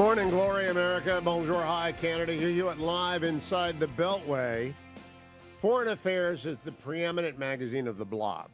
Morning, Glory, America. Bonjour, hi, Canada. Hugh Hewitt live inside the Beltway. Foreign Affairs is the preeminent magazine of the Blob.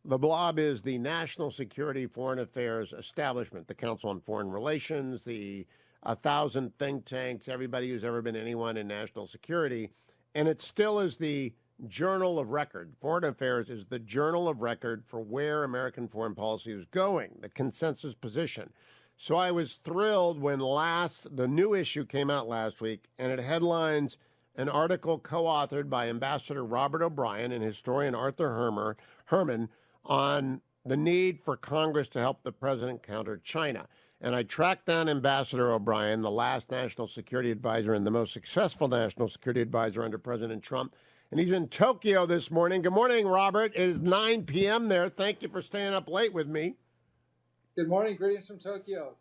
The Blob is the national security foreign affairs establishment, the Council on Foreign Relations, the 1,000 think tanks, everybody who's ever been anyone in national security. And it still is the journal of record. Foreign Affairs is the journal of record for where American foreign policy is going, the consensus position. So I was thrilled when the new issue came out last week, and it headlines an article co-authored by Ambassador Robert O'Brien and historian Arthur Herman on the need for Congress to help the president counter China. And I tracked down Ambassador O'Brien, the last national security advisor and the most successful national security advisor under President Trump. And he's in Tokyo this morning. Good morning, Robert. It is 9 p.m. there. Thank you for staying up late with me. Good morning. Greetings from Tokyo.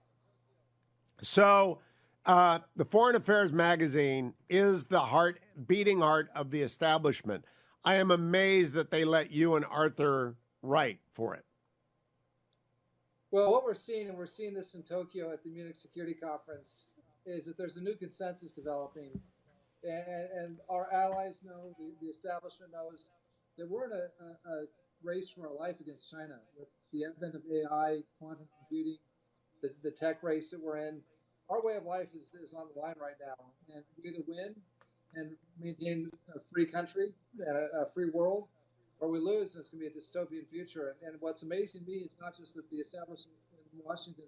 So the Foreign Affairs magazine is the beating heart of the establishment. I am amazed that they let you and Arthur write for it. Well, what we're seeing, and we're seeing this in Tokyo at the Munich Security Conference, is that there's a new consensus developing. And our allies know, the establishment knows, that we're in a race for our life against China. With the advent of AI, quantum computing, the tech race that we're in, our way of life is on the line right now. And we either win and maintain a free country, a free world, or we lose, and it's going to be a dystopian future. And what's amazing to me is not just that the establishment in Washington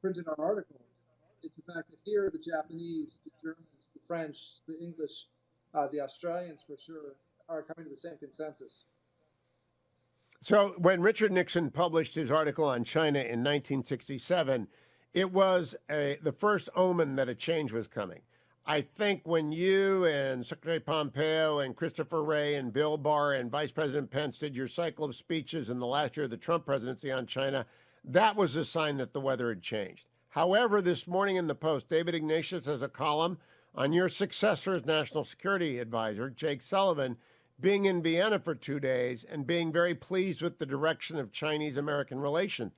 printed our article, it's the fact that here the Japanese, the Germans, the French, the English, the Australians for sure, are coming to the same consensus. So when Richard Nixon published his article on China in 1967, it was the first omen that a change was coming. I think when you and Secretary Pompeo and Christopher Wray and Bill Barr and Vice President Pence did your cycle of speeches in the last year of the Trump presidency on China, that was a sign that the weather had changed. However, this morning in the Post, David Ignatius has a column on your successor as National Security Advisor, Jake Sullivan, being in Vienna for 2 days and being very pleased with the direction of Chinese-American relations.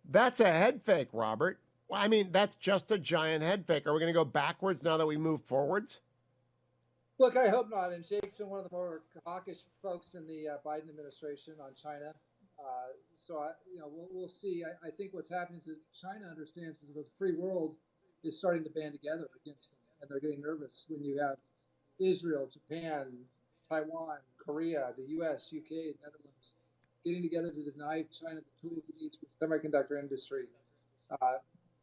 That's a head fake, Robert. I mean, that's just a giant head fake. Are we going to go backwards now that we move forwards? Look, I hope not. And Jake's been one of the more hawkish folks in the Biden administration on China. We'll see. I think what's happening to China understands is that the free world is starting to band together against them, and they're getting nervous when you have Israel, Japan, Taiwan, Korea, the U.S., UK, Netherlands getting together to deny China the tools it needs for the semiconductor industry,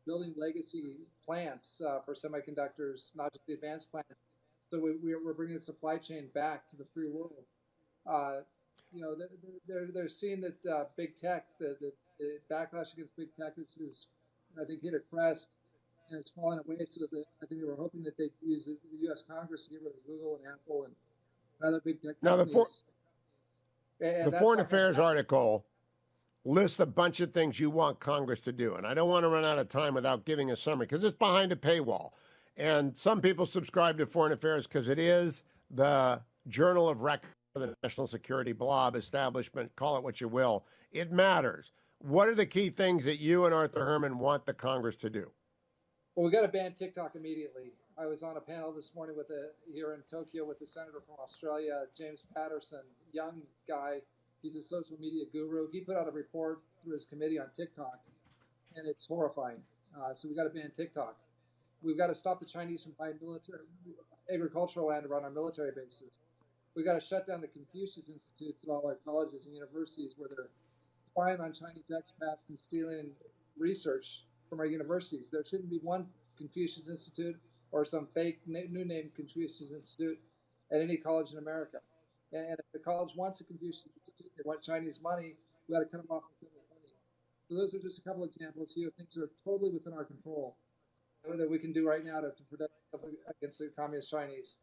building legacy plants for semiconductors, not just the advanced plants. So we're bringing the supply chain back to the free world. They're seeing that big tech, the backlash against big tech is, I think, hit a crest, and it's falling away. So that I think they were hoping that they'd use the U.S. Congress to get rid of Google and Apple and other big tech companies. The Foreign Affairs article lists a bunch of things you want Congress to do. And I don't want to run out of time without giving a summary because it's behind a paywall. And some people subscribe to Foreign Affairs because it is the journal of record for the national security blob establishment. Call it what you will. It matters. What are the key things that you and Arthur Herman want the Congress to do? Well, we got to ban TikTok immediately. I was on a panel this morning here in Tokyo with a senator from Australia, James Patterson, young guy. He's a social media guru. He put out a report through his committee on TikTok, and it's horrifying. So we got to ban TikTok. We've got to stop the Chinese from buying agricultural land around our military bases. We've got to shut down the Confucius Institutes at all our colleges and universities where they're spying on Chinese expats and stealing research from our universities. There shouldn't be one Confucius Institute or some fake new name Confucius Institute at any college in America. And if the college wants a Confucius Institute, they want Chinese money, we got to cut them off with money. So those are just a couple examples here of things that are totally within our control that we can do right now to protect against the communist Chinese.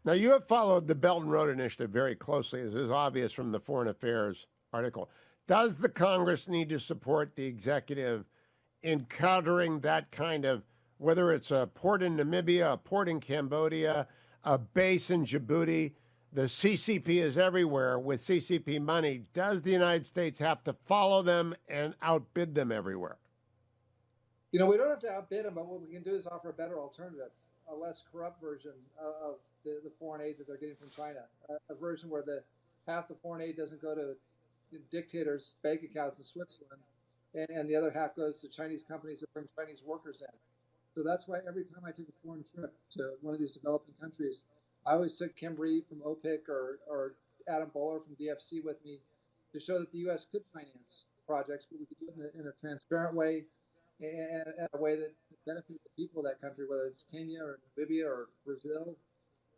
Now, you have followed the Belt and Road Initiative very closely, as is obvious from the Foreign Affairs article. Does the Congress need to support the executive in countering that kind of, whether it's a port in Namibia, a port in Cambodia, a base in Djibouti? The CCP is everywhere with CCP money. Does the United States have to follow them and outbid them everywhere? We don't have to outbid them, but what we can do is offer a better alternative, a less corrupt version of the foreign aid that they're getting from China, a version where the half the foreign aid doesn't go to dictators' bank accounts in Switzerland, and the other half goes to Chinese companies that bring Chinese workers in. So that's why every time I take a foreign trip to one of these developing countries, I always took Kim Reed from OPIC or Adam Bowler from DFC with me to show that the U.S. could finance projects, but we could do it in a transparent way and a way that benefited the people of that country, whether it's Kenya or Namibia or Brazil,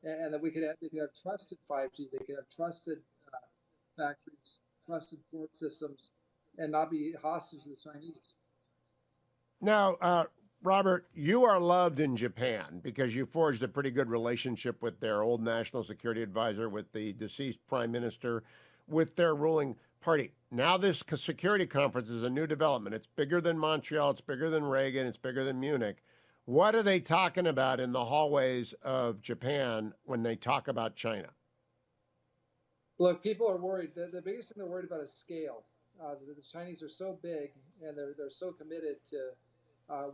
and that they could have trusted 5G, they could have trusted factories, trusted port systems, and not be hostage to the Chinese. Now, Robert, you are loved in Japan because you forged a pretty good relationship with their old national security advisor, with the deceased prime minister, with their ruling party. Now, this security conference is a new development. It's bigger than Montreal, it's bigger than Reagan, it's bigger than Munich. What are they talking about in the hallways of Japan when they talk about China? Look, people are worried. The biggest thing they're worried about is scale. The Chinese are so big and they're so committed to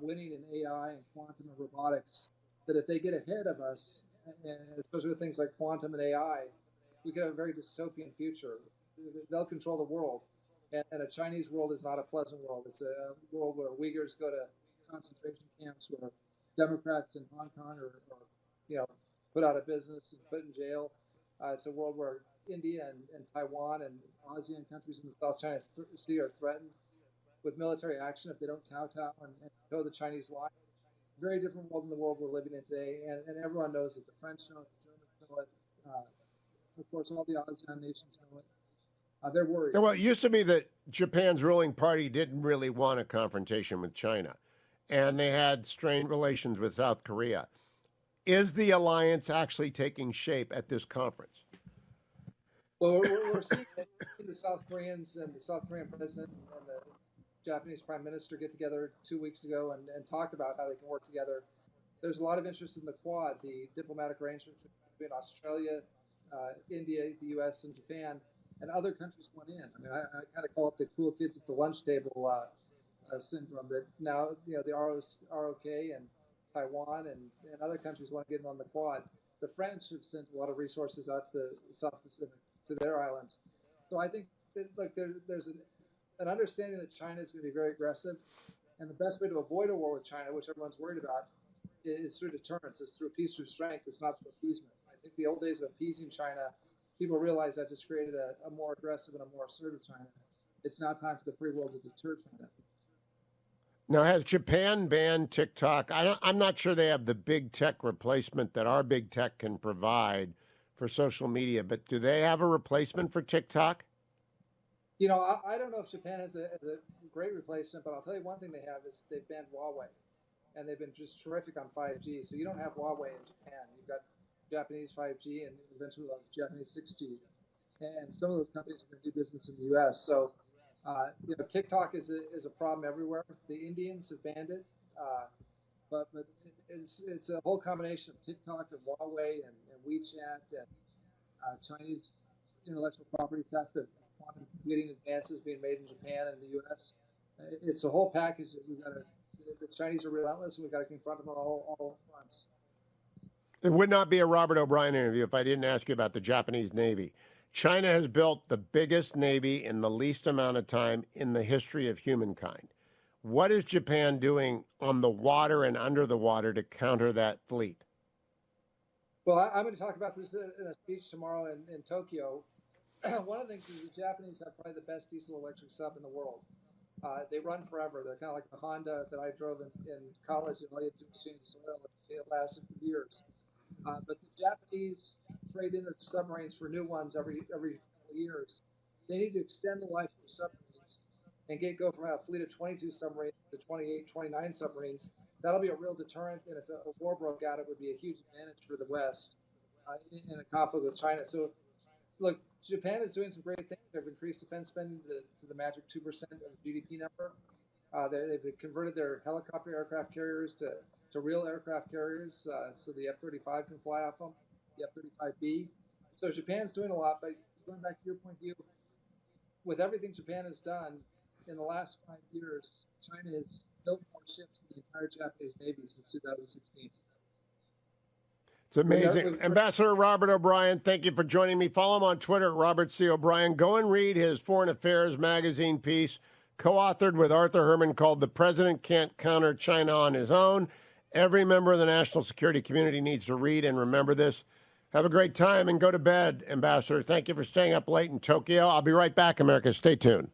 winning in AI and quantum and robotics that if they get ahead of us, and especially with things like quantum and AI, we could have a very dystopian future. They'll control the world, and a Chinese world is not a pleasant world. It's a world where Uyghurs go to concentration camps, where Democrats in Hong Kong are put out of business and put in jail. It's a world where India and Taiwan and ASEAN countries in the South China Sea are threatened with military action if they don't kowtow and toe the Chinese line. Very different world than the world we're living in today, and everyone knows it. The French know it, the Germans know it. Of course, all the ASEAN nations know it. They're worried. Well, it used to be that Japan's ruling party didn't really want a confrontation with China, and they had strained relations with South Korea. Is the alliance actually taking shape at this conference? Well, we're seeing the South Koreans and the South Korean president and the Japanese prime minister get together 2 weeks ago and talk about how they can work together. There's a lot of interest in the Quad, the diplomatic arrangement between Australia, India, the U.S., and Japan, and other countries went in. I mean, I kind of call it the cool kids at the lunch table syndrome. That now the ROK and Taiwan and other countries want to get in on the Quad. The French have sent a lot of resources out to the South Pacific, to their islands. So I think that, there's an understanding that China is going to be very aggressive, and the best way to avoid a war with China, which everyone's worried about, is through deterrence. It's through peace through strength. It's not through appeasement. I think the old days of appeasing China, people realize that just created a more aggressive and a more assertive China. It's now time for the free world to deter China. Now, has Japan banned TikTok? I'm not sure they have the big tech replacement that our big tech can provide for social media, but do they have a replacement for TikTok? I don't know if Japan has a great replacement, but I'll tell you one thing they have is they've banned Huawei, and they've been just terrific on 5G. So you don't have Huawei in Japan. You've got Japanese 5G and eventually Japanese 6G, and some of those companies are going to do business in the U.S. So, TikTok is a problem everywhere. The Indians have banned it, but it's a whole combination of TikTok and Huawei and WeChat and Chinese intellectual property theft of quantum computing advances being made in Japan and the U.S. It's a whole package that we've got to. The Chinese are relentless, and we've got to confront them on all fronts. It would not be a Robert O'Brien interview if I didn't ask you about the Japanese Navy. China has built the biggest Navy in the least amount of time in the history of humankind. What is Japan doing on the water and under the water to counter that fleet? Well, I'm going to talk about this in a speech tomorrow in Tokyo. One of the things is the Japanese have probably the best diesel electric sub in the world. They run forever. They're kind of like the Honda that I drove in college, and all you have to do is change the oil. It lasted for years. But the Japanese trade in their submarines for new ones every couple of years. They need to extend the life of their submarines and go from a fleet of 22 submarines to 28, 29 submarines. That'll be a real deterrent, and if a war broke out, it would be a huge advantage for the West in a conflict with China. So, look, Japan is doing some great things. They've increased defense spending to the magic 2% of the GDP number. They've converted their helicopter aircraft carriers to real aircraft carriers, so the F-35 can fly off them, the F-35B. So Japan's doing a lot, but going back to your point, with everything Japan has done in the last 5 years, China has built more ships than the entire Japanese Navy since 2016. It's amazing. Ambassador Robert O'Brien, thank you for joining me. Follow him on Twitter at Robert C. O'Brien. Go and read his Foreign Affairs magazine piece, co-authored with Arthur Herman, called The President Can't Counter China on His Own. Every member of the national security community needs to read and remember this. Have a great time and go to bed, Ambassador. Thank you for staying up late in Tokyo. I'll be right back, America. Stay tuned.